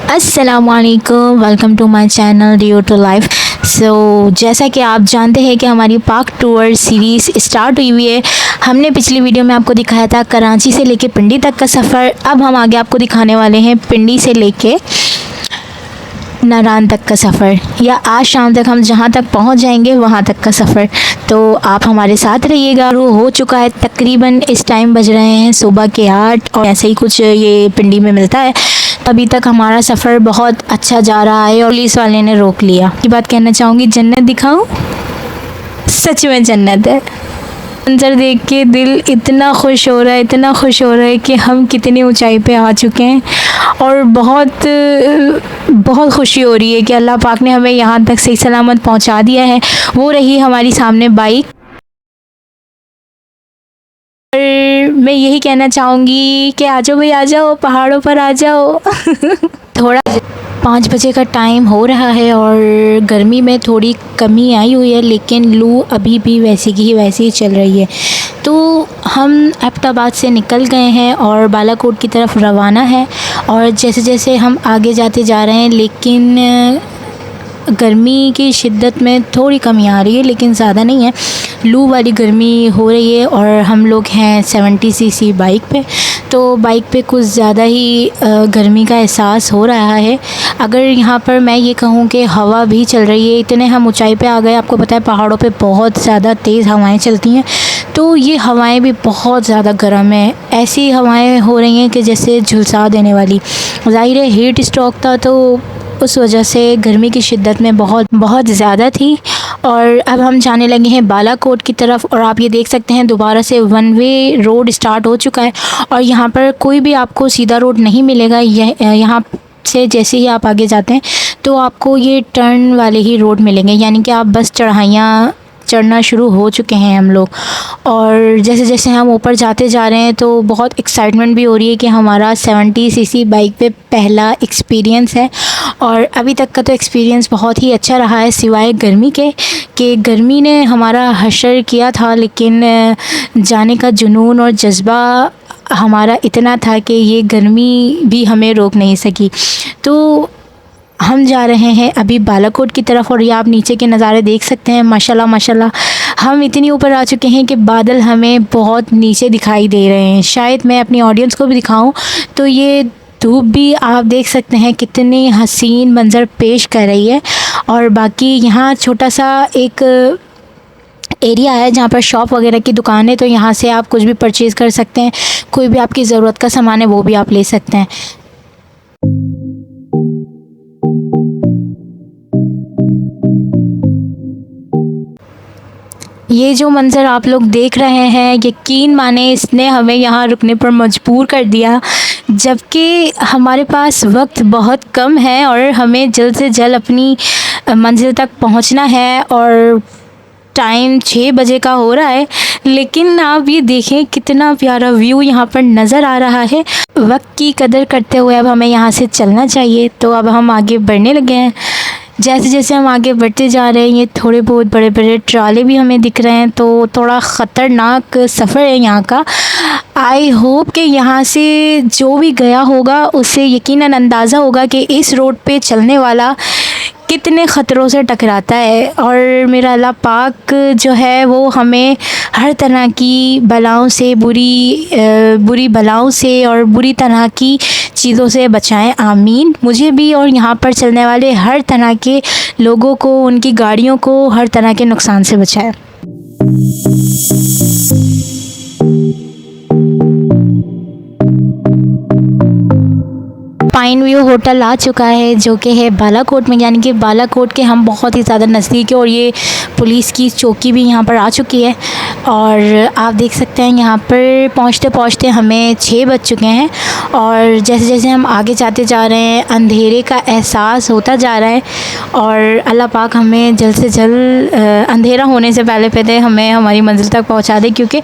अस्सलामुअलैकुम, welcome to my channel Rio to life. जैसा कि आप जानते हैं कि हमारी पाक टूर सीरीज़ स्टार्ट हुई हुई है। हमने पिछली वीडियो में आपको दिखाया था कराची से लेके पिंडी तक का सफ़र। अब हम आगे आपको दिखाने वाले हैं पिंडी से लेके नारान तक का सफ़र, या आज शाम तक हम जहाँ तक पहुँच जाएंगे वहाँ तक का सफ़र। तो आप हमारे साथ रहिएगा। वो हो चुका है तकरीबन, इस टाइम बज रहे हैं सुबह के 8 और ऐसे ही कुछ ये पिंडी में मिलता है। अभी तक हमारा सफ़र बहुत अच्छा जा रहा है और पुलिस वाले ने रोक लिया। ये बात कहना चाहूँगी, जन्नत दिखाऊं? सच में जन्नत है। मंजर देख के दिल इतना खुश हो रहा है, इतना खुश हो रहा है कि हम कितनी ऊंचाई पे आ चुके हैं और बहुत बहुत खुशी हो रही है कि अल्लाह पाक ने हमें यहाँ तक सही सलामत पहुँचा दिया है। वो रही हमारी सामने बाइक। और मैं यही कहना चाहूँगी कि आ जाओ भाई, आ जाओ, पहाड़ों पर आ जाओ। थोड़ा 5 बजे का टाइम हो रहा है और गर्मी में थोड़ी कमी आई हुई है, लेकिन लू अभी भी वैसी की वैसी ही चल रही है। तो हम एबटाबाद से निकल गए हैं और बालाकोट की तरफ रवाना है। और जैसे जैसे हम आगे जाते जा रहे हैं, लेकिन गर्मी की शिद्दत में थोड़ी कमी आ रही है, लेकिन ज़्यादा नहीं है। लू वाली गर्मी हो रही है और हम लोग हैं 70 सीसी बाइक पे, तो बाइक पे कुछ ज़्यादा ही गर्मी का एहसास हो रहा है। अगर यहाँ पर मैं ये कहूँ कि हवा भी चल रही है, इतने हम ऊंचाई पे आ गए। आपको पता है पहाड़ों पे बहुत ज़्यादा तेज़ हवाएं चलती हैं, तो ये हवाएं भी बहुत ज़्यादा गर्म है। ऐसी हवाएं हो रही हैं कि जैसे झुलसा देने वाली। ज़ाहिर है हीट स्ट्रोक था, तो उस वजह से गर्मी की शिद्दत में बहुत बहुत ज़्यादा थी। और अब हम जाने लगे हैं बालाकोट की तरफ और आप ये देख सकते हैं दोबारा से वन वे रोड स्टार्ट हो चुका है और यहाँ पर कोई भी आपको सीधा रोड नहीं मिलेगा। यहाँ से जैसे ही आप आगे जाते हैं तो आपको ये टर्न वाले ही रोड मिलेंगे, यानी कि आप बस चढ़ाइयाँ चढ़ना शुरू हो चुके हैं हम लोग। और जैसे जैसे हम ऊपर जाते जा रहे हैं तो बहुत एक्साइटमेंट भी हो रही है कि हमारा 70 सीसी बाइक पे पहला एक्सपीरियंस है। और अभी तक का तो एक्सपीरियंस बहुत ही अच्छा रहा है, सिवाय गर्मी के कि गर्मी ने हमारा हशर किया था, लेकिन जाने का जुनून और जज्बा हमारा इतना था कि ये गर्मी भी हमें रोक नहीं सकी। तो हम जा रहे हैं अभी बालाकोट की तरफ और ये आप नीचे के नज़ारे देख सकते हैं। माशाल्लाह माशाल्लाह, हम इतनी ऊपर आ चुके हैं कि बादल हमें बहुत नीचे दिखाई दे रहे हैं। शायद मैं अपनी ऑडियंस को भी दिखाऊं तो ये धूप भी आप देख सकते हैं कितनी हसीन मंज़र पेश कर रही है। और बाकी यहाँ छोटा सा एक एरिया है जहाँ पर शॉप वगैरह की दुकान है, तो यहाँ से आप कुछ भी परचेज़ कर सकते हैं। कोई भी आपकी ज़रूरत का सामान है वो भी आप ले सकते हैं। ये जो मंज़र आप लोग देख रहे हैं, यकीन माने इसने हमें यहाँ रुकने पर मजबूर कर दिया, जबकि हमारे पास वक्त बहुत कम है और हमें जल्द से जल्द अपनी मंज़िल तक पहुँचना है और टाइम 6 बजे का हो रहा है। लेकिन आप ये देखें कितना प्यारा व्यू यहाँ पर नज़र आ रहा है। वक्त की कदर करते हुए अब हमें यहाँ से चलना चाहिए। तो अब हम आगे बढ़ने लगे हैं। जैसे जैसे हम आगे बढ़ते जा रहे हैं ये थोड़े बहुत बड़े बड़े ट्राले भी हमें दिख रहे हैं, तो थोड़ा ख़तरनाक सफ़र है यहाँ का। आई होप कि यहाँ से जो भी गया होगा उसे यकीनन अंदाज़ा होगा कि इस रोड पे चलने वाला कितने ख़तरों से टकराता है। और मेरा अल्लाह पाक जो है वो हमें हर तरह की बलाओं से, बुरी बलाओं से और बुरी तरह की चीज़ों से बचाएं, आमीन। मुझे भी और यहाँ पर चलने वाले हर तरह के लोगों को, उनकी गाड़ियों को हर तरह के नुकसान से बचाएं। पाइन व्यू होटल आ चुका है जो कि है बालाकोट में, यानी कि बालाकोट के हम बहुत ही ज़्यादा नज़दीक है और ये पुलिस की चौकी भी यहाँ पर आ चुकी है। और आप देख सकते हैं यहाँ पर पहुँचते पहुँचते हमें 6 बज चुके हैं और जैसे जैसे हम आगे जाते जा रहे हैं अंधेरे का एहसास होता जा रहा है। और अल्लाह पाक हमें जल्द से जल्द अंधेरा होने से पहले पहले हमें हमारी मंजिल तक पहुँचा दे, क्योंकि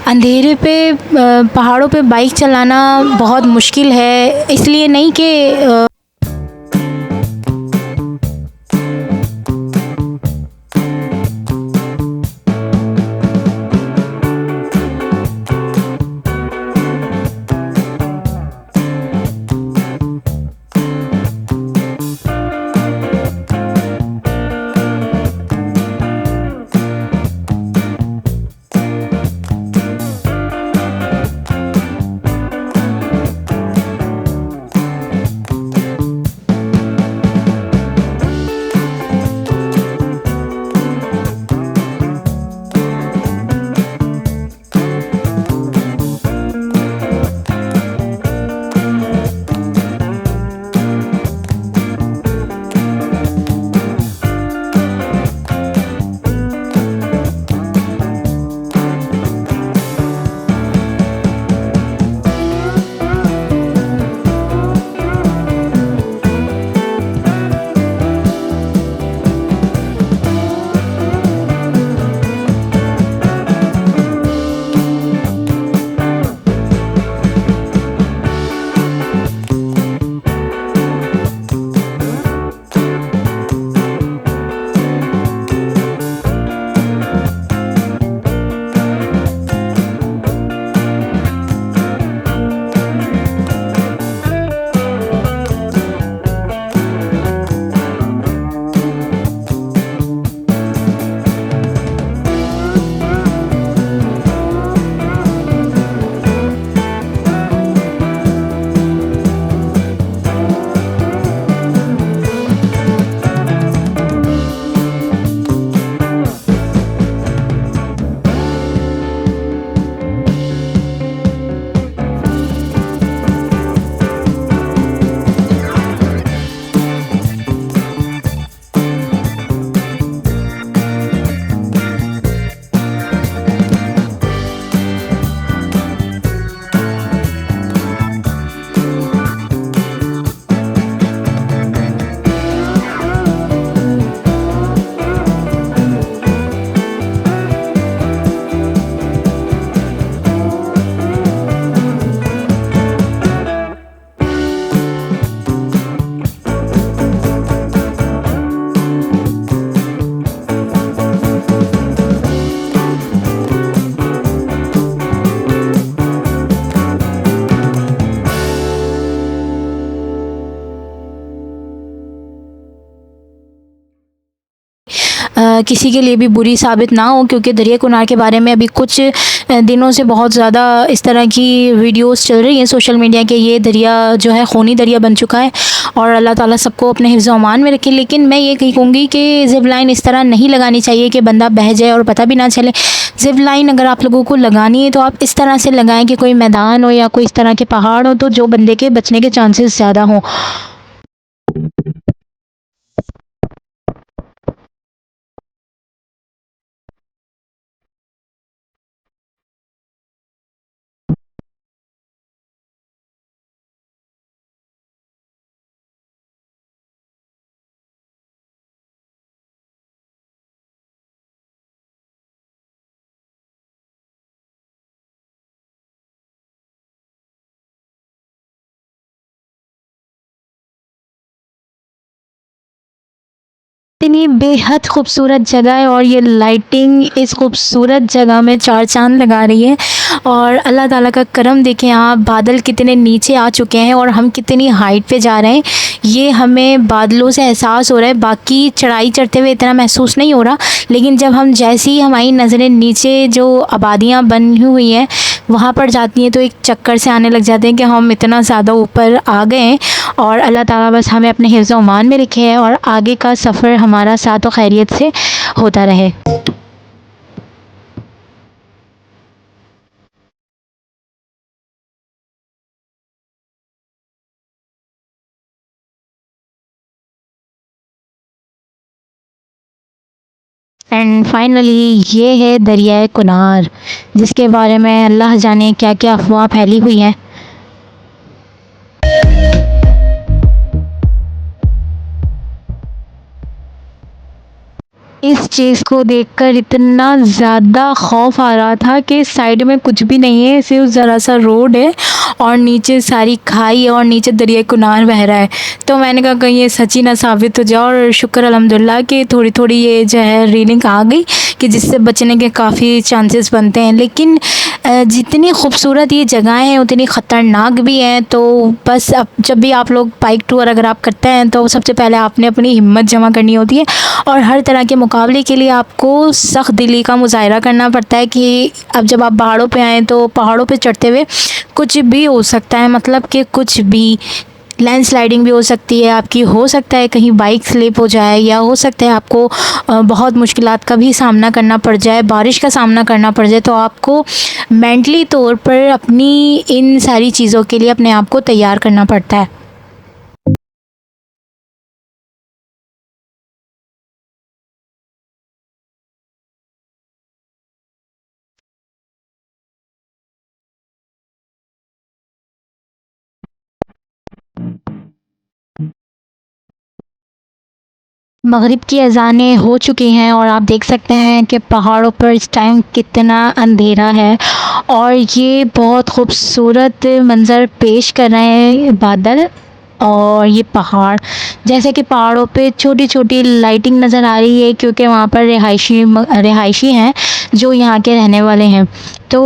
अंधेरे पे पहाड़ों पे बाइक चलाना बहुत मुश्किल है। इसलिए नहीं कि किसी के लिए भी बुरी साबित ना हो, क्योंकि दरिया कुनार के बारे में अभी कुछ दिनों से बहुत ज़्यादा इस तरह की वीडियोस चल रही हैं सोशल मीडिया के। ये दरिया जो है खूनी दरिया बन चुका है और अल्लाह ताला सबको अपने हिफ्ज़ व अमान में रखे। लेकिन मैं ये कहूँगी कि ज़िप लाइन इस तरह नहीं लगानी चाहिए कि बंदा बह जाए और पता भी ना चले। ज़िप लाइन अगर आप लोगों को लगानी है तो आप इस तरह से लगाएं कि कोई मैदान हो या कोई इस तरह के पहाड़ हो, तो जो बंदे के बचने के चांसेस ज़्यादा हों। इतनी बेहद खूबसूरत जगह है और ये लाइटिंग इस खूबसूरत जगह में चार चांद लगा रही है। और अल्लाह ताला का करम देखें आप, बादल कितने नीचे आ चुके हैं और हम कितनी हाइट पे जा रहे हैं, ये हमें बादलों से एहसास हो रहा है। बाकी चढ़ाई चढ़ते हुए इतना महसूस नहीं हो रहा, लेकिन जब हम जैसे ही हमारी नज़रें नीचे जो आबादियाँ बनी हुई हैं वहाँ पर जाती हैं तो एक चक्कर से आने लग जाते हैं कि हम इतना ज़्यादा ऊपर आ गए हैं। और अल्लाह ताला बस हमें अपने हिफ्ज़ व अमान में रखे है और आगे का सफ़र हमारा साथ व खैरियत से होता रहे। एंड फाइनली ये है दरियाए कुनार, जिसके बारे में अल्लाह जाने क्या क्या अफवाह फैली हुई हैं। इस चीज़ को देखकर इतना ज़्यादा खौफ आ रहा था कि साइड में कुछ भी नहीं है, सिर्फ ज़रा सा रोड है और नीचे सारी खाई है और नीचे दरिया कुनार बह रहा है। तो मैंने कहा कहीं ये सच्ची ना साबित हो जाए, और शुक्र अल्हम्दुलिल्लाह कि थोड़ी थोड़ी ये जो है रीलिंग आ गई कि जिससे बचने के काफ़ी चांसेस बनते हैं। लेकिन जितनी खूबसूरत ये जगहें हैं उतनी ख़तरनाक भी हैं। तो बस अब जब भी आप लोग बाइक टूर अगर आप करते हैं तो सबसे पहले आपने अपनी हिम्मत जमा करनी होती है और हर तरह के मुकाबले के लिए आपको सख्त दिली का मुज़ाहिरा करना पड़ता है कि अब जब आप पहाड़ों पे आएँ तो पहाड़ों पे चढ़ते हुए कुछ भी हो सकता है, मतलब कि कुछ भी लैंडस्लाइडिंग भी हो सकती है आपकी, हो सकता है कहीं बाइक स्लिप हो जाए, या हो सकता है आपको बहुत मुश्किलात का भी सामना करना पड़ जाए, बारिश का सामना करना पड़ जाए। तो आपको मेंटली तौर पर अपनी इन सारी चीज़ों के लिए अपने आप को तैयार करना पड़ता है। मगरिब की अज़ानें हो चुकी हैं और आप देख सकते हैं कि पहाड़ों पर इस टाइम कितना अंधेरा है और ये बहुत खूबसूरत मंज़र पेश कर रहे हैं बादल और ये पहाड़। जैसे कि पहाड़ों पे छोटी छोटी लाइटिंग नज़र आ रही है क्योंकि वहाँ पर रिहायशी हैं जो यहाँ के रहने वाले हैं। तो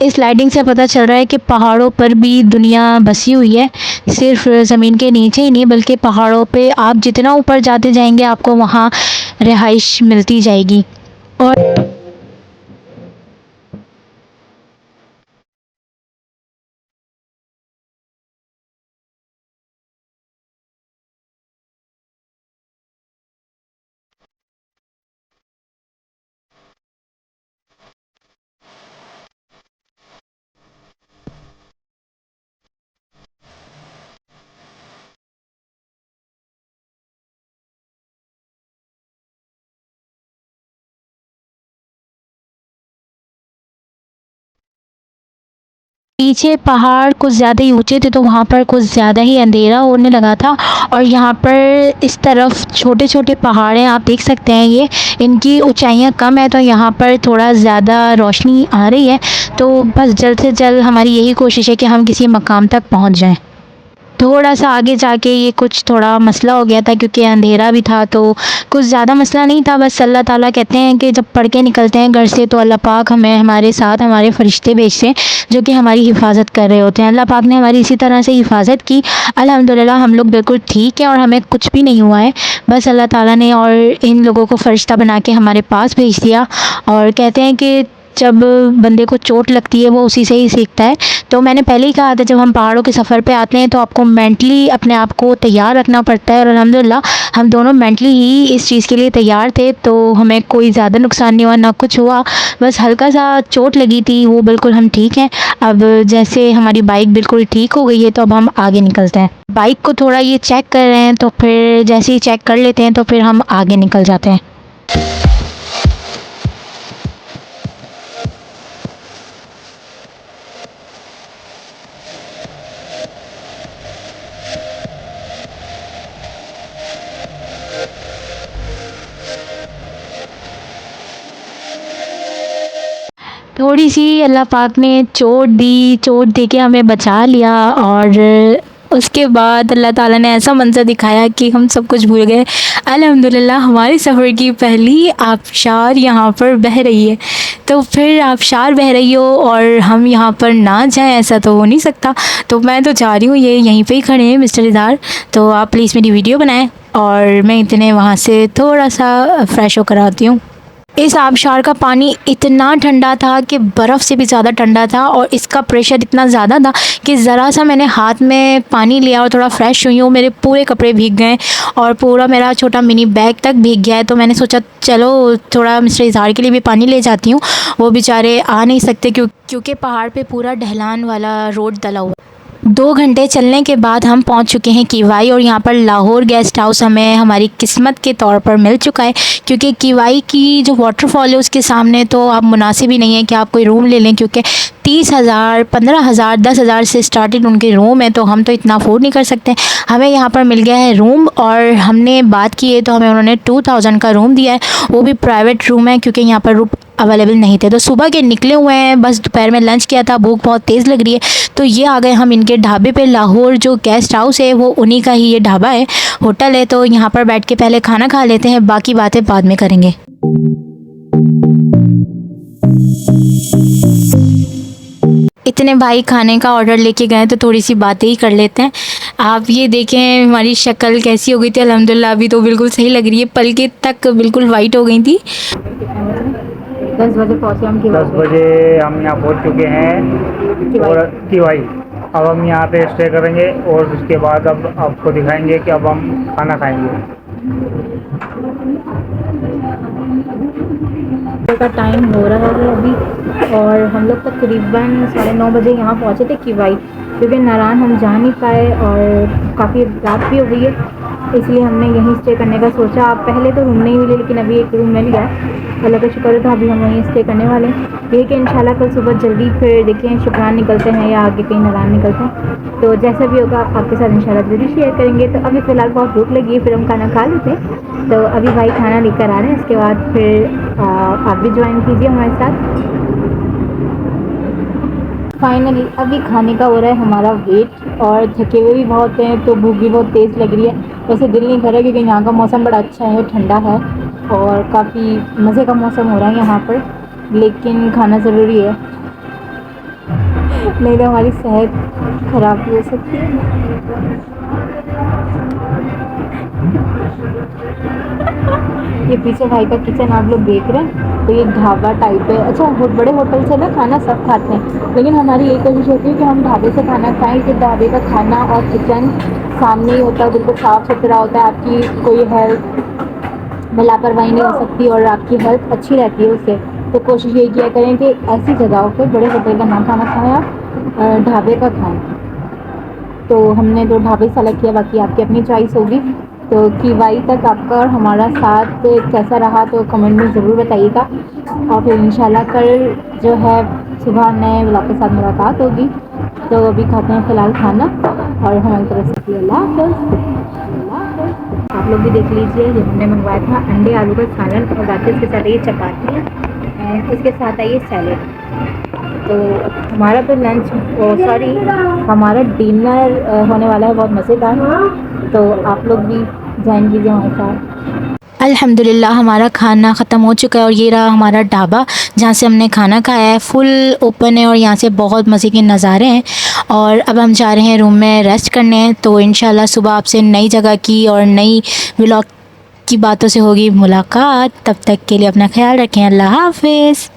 इस लाइटिंग से पता चल रहा है कि पहाड़ों पर भी दुनिया बसी हुई है, सिर्फ ज़मीन के नीचे ही नहीं बल्कि पहाड़ों पे आप जितना ऊपर जाते जाएंगे आपको वहाँ रिहाइश मिलती जाएगी। और पीछे पहाड़ कुछ ज़्यादा ही ऊंचे थे तो वहाँ पर कुछ ज़्यादा ही अंधेरा होने लगा था। और यहाँ पर इस तरफ छोटे छोटे पहाड़ हैं, आप देख सकते हैं ये इनकी ऊंचाइयाँ कम है तो यहाँ पर थोड़ा ज़्यादा रोशनी आ रही है। तो बस जल्द से जल्द हमारी यही कोशिश है कि हम किसी मकाम तक पहुँच जाएं। थोड़ा सा आगे जाके ये कुछ थोड़ा मसला हो गया था, क्योंकि अंधेरा भी था, तो कुछ ज़्यादा मसला नहीं था। बस अल्लाह ताला कहते हैं कि जब पढ़ के निकलते हैं घर से तो अल्लाह पाक हमें हमारे साथ हमारे फ़रिश्ते भेजते हैं जो कि हमारी हिफाजत कर रहे होते हैं। अल्लाह पाक ने हमारी इसी तरह से हिफाजत की। अल्हम्दुलिल्लाह हम लोग बिल्कुल ठीक हैं और हमें कुछ भी नहीं हुआ है। बस अल्लाह ताला ने और इन लोगों को फ़रिश्ता बना के हमारे पास भेज दिया। और कहते हैं कि जब बंदे को चोट लगती है वो उसी से ही सीखता है। तो मैंने पहले ही कहा था, जब हम पहाड़ों के सफ़र पे आते हैं तो आपको मेंटली अपने आप को तैयार रखना पड़ता है, और अल्हम्दुलिल्लाह हम दोनों मेंटली ही इस चीज़ के लिए तैयार थे। तो हमें कोई ज़्यादा नुकसान नहीं हुआ, ना कुछ हुआ, बस हल्का सा चोट लगी थी, वो बिल्कुल हम ठीक हैं। अब जैसे हमारी बाइक बिल्कुल ठीक हो गई है तो अब हम आगे निकलते हैं। बाइक को थोड़ा ये चेक कर रहे हैं, तो फिर जैसे ही चेक कर लेते हैं तो फिर हम आगे निकल जाते हैं। थोड़ी सी अल्लाह पाक ने चोट दी, चोट दे के हमें बचा लिया, और उसके बाद अल्लाह ताला ने ऐसा मंज़र दिखाया कि हम सब कुछ भूल गए। अल्हम्दुलिल्लाह हमारे सफ़र की पहली आबशार यहाँ पर बह रही है। तो फिर आबशार बह रही हो और हम यहाँ पर ना जाएं, ऐसा तो हो नहीं सकता। तो मैं तो जा रही हूँ, ये यहीं पे ही खड़े हैं मिस्टर इज़हार, तो आप प्लीज़ मेरी वीडियो बनाएं और मैं इतने वहाँ से थोड़ा सा फ़्रेश होकर आती हूँ। इस आबशार का पानी इतना ठंडा था कि बर्फ़ से भी ज़्यादा ठंडा था, और इसका प्रेशर इतना ज़्यादा था कि ज़रा सा मैंने हाथ में पानी लिया और थोड़ा फ़्रेश हुई हूँ, मेरे पूरे कपड़े भीग गए और पूरा मेरा छोटा मिनी बैग तक भीग गया है। तो मैंने सोचा चलो थोड़ा मिस्टर इज़हार के लिए भी पानी ले जाती हूँ, वो बेचारे आ नहीं सकते क्योंकि पहाड़ पे पूरा ढलान वाला रोड डला हुआ है। 2 घंटे चलने के बाद हम पहुंच चुके हैं किवाई, और यहाँ पर लाहौर गेस्ट हाउस हमें हमारी किस्मत के तौर पर मिल चुका है, क्योंकि किवाई की जो वाटरफॉल है उसके सामने तो अब मुनासिब ही नहीं है कि आप कोई रूम ले लें, क्योंकि 30,000, 15,000, 10,000 से स्टार्टिंग उनके रूम है, तो हम तो इतना अफोर्ड नहीं कर सकते। हमें यहाँ पर मिल गया है रूम, और हमने बात की है तो हमें उन्होंने 2000 का रूम दिया है, वो भी प्राइवेट रूम है, क्योंकि यहाँ पर रूम अवेलेबल नहीं थे। तो सुबह के निकले हुए हैं, बस दोपहर में लंच किया था, भूख बहुत तेज़ लग रही है, तो ये आ गए हम इनके ढाबे पे। लाहौर जो गेस्ट हाउस है वो उन्हीं का ही ये ढाबा है, होटल है, तो यहाँ पर बैठ के पहले खाना खा लेते हैं, बाकी बातें बाद में करेंगे। इतने भाई खाने का ऑर्डर लेके गए तो थोड़ी सी बातें ही कर लेते हैं। आप ये देखें हमारी शक्ल कैसी हो गई थी, अल्हम्दुलिल्लाह अभी तो बिल्कुल सही लग रही है, पलकें तक बिल्कुल वाइट हो गई थी। 10 बजे पहुँचे हम। 10 बजे हम यहाँ पहुँच चुके हैं और किवाई। अब हम यहाँ पे स्टे करेंगे और उसके बाद अब आपको दिखाएंगे कि अब हम खाना खाएंगे। का टाइम हो रहा है अभी, और हम लोग तकरीबन 9:30 बजे यहाँ पहुँचे थे किवाई, क्योंकि नारायण हम जा नहीं पाए और काफ़ी रात भी हो गई है, इसलिए हमने यहीं स्टे करने का सोचा। पहले तो रूम नहीं मिले, लेकिन अभी एक रूम मिल गया, अल्लाह का शुक्र था, अभी हम वहीं स्टे करने वाले हैं। ठीक है, इंशाल्लाह कल सुबह जल्दी फिर देखें शुक्रान निकलते हैं या आगे कहीं नारायण निकलते हैं, तो जैसा भी होगा आपके साथ इंशाल्लाह जल्दी शेयर करेंगे। तो अभी फ़िलहाल बहुत भूख लगी है, फिर हम खाना खा लेते हैं। तो अभी भाई खाना लेकर आ रहे हैं, इसके बाद फिर आप भी ज्वाइन कीजिए हमारे साथ। फाइनली अभी खाने का हो रहा है हमारा वेट, और थके हुए भी बहुत हैं, तो भूख भी बहुत तेज़ लग रही है। वैसे दिल नहीं कर रहा क्योंकि यहाँ का मौसम बड़ा अच्छा है, ठंडा है और काफ़ी मज़े का मौसम हो रहा है यहाँ पर, लेकिन खाना ज़रूरी है, नहीं तो हमारी सेहत ख़राब भी हो सकती है। ये पीछे भाई का किचन आप लोग देख रहे हैं, तो ये ढाबा टाइप है। अच्छा, बहुत बड़े होटल से ना खाना सब खाते हैं, लेकिन हमारी ये कोशिश होती है कि हम ढाबे से खाना खाएं, कि ढाबे का खाना और किचन सामने ही होता है, बिल्कुल साफ़ सुथरा होता है, आपकी कोई हेल्थ में लापरवाही नहीं हो सकती और आपकी हेल्थ अच्छी रहती है उससे। तो कोशिश ये किया करें कि ऐसी जगहों पर बड़े होटल का ना खाना खाएं, आप ढाबे का खाएँ। तो हमने तो ढाबे सेलेक्ट किया, बाकी आपकी अपनी चॉइस होगी। तो किवाई तक आपका और हमारा साथ कैसा रहा तो कमेंट में ज़रूर बताइएगा, और फिर इंशाल्लाह कल जो है सुबह नए व्लॉग के साथ मुलाकात होगी। तो अभी खाते हैं फ़िलहाल खाना, और हमारी तरफ से अल्लाह हाफ़िज़। आप लोग भी देख लीजिए, ये हमने मंगवाया था अंडे आलू का सालन, और बाकी इसके साथ ये चपाती है, इसके साथ है ये सैलेड। तो हमारा तो लंच सॉरी हमारा डिनर होने वाला है बहुत मज़ेदार, तो आप लोग भी ज्वाइन कीजिए हमारे साथ। अल्हम्दुलिल्लाह हमारा खाना ख़त्म हो चुका है और ये रहा हमारा ढाबा जहाँ से हमने खाना खाया है। फुल ओपन है और यहाँ से बहुत मज़े के नज़ारे हैं। और अब हम जा रहे हैं रूम में रेस्ट करने, तो इंशाल्लाह सुबह आपसे नई जगह की और नई व्लॉग की बातों से होगी मुलाकात। तब तक के लिए अपना ख्याल रखें। अल्लाह हाफ़िज़।